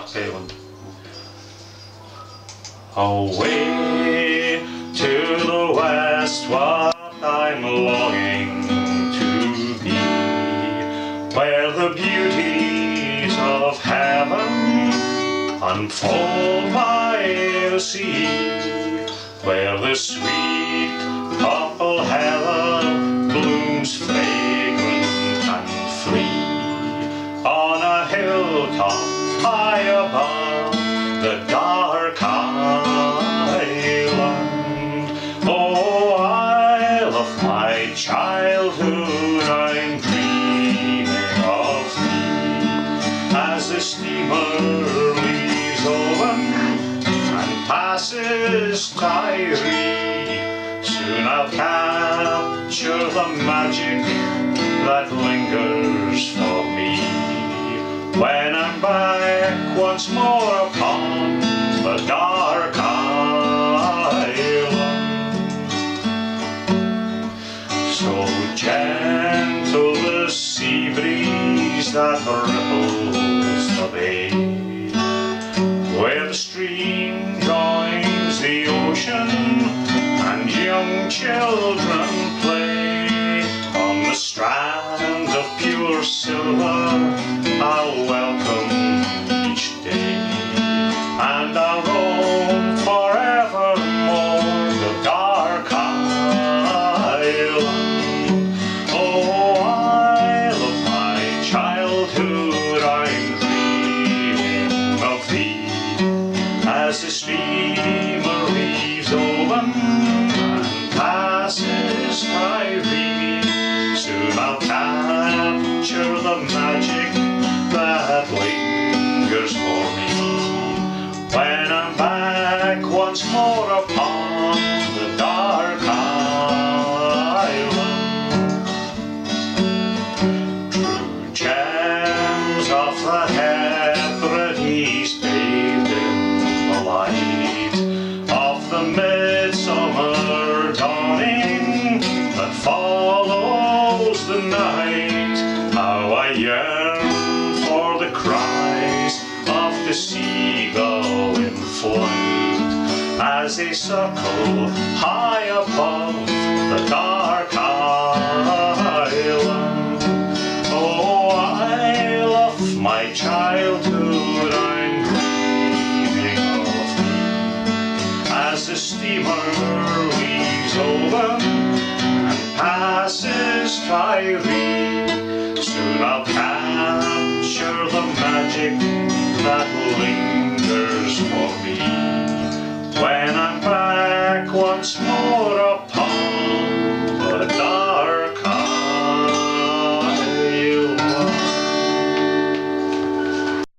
Ireland. Away to the west, what I'm longing to be, where the beauties of heaven unfold by the sea, where the sweet purple heather blooms fragrant and free, on a hilltop high above the dark island. Oh, Isle of my childhood, I'm dreaming of thee, as the steamer leaves Oban and passes Tiree. Soon I'll capture the magic that lingers for me, when I'm back once more upon the dark island. So gentle the sea breeze that ripples the bay, where the stream joins the ocean and young children play. On the strand of pure silver I'll welcome each day, and I'll roam forevermore the dark island. Oh, Isle of my childhood, I'm dreaming of thee, as the steamer leaves Oban and passes Tiree. Soon I'll capture the magic that lingers for me, when I'm back once more upon the dark island. True gems of the Hebrides bathed in the light of the midsummer dawning that follows the night. How I yearn for the cries of the seagull in flight, as they circle high above the dark island. Oh, Isle of my childhood, I'm dreaming of thee, as the steamer leaves Oban and passes Tiree. Soon I'll capture the magic that lingers for me, when I'm back once more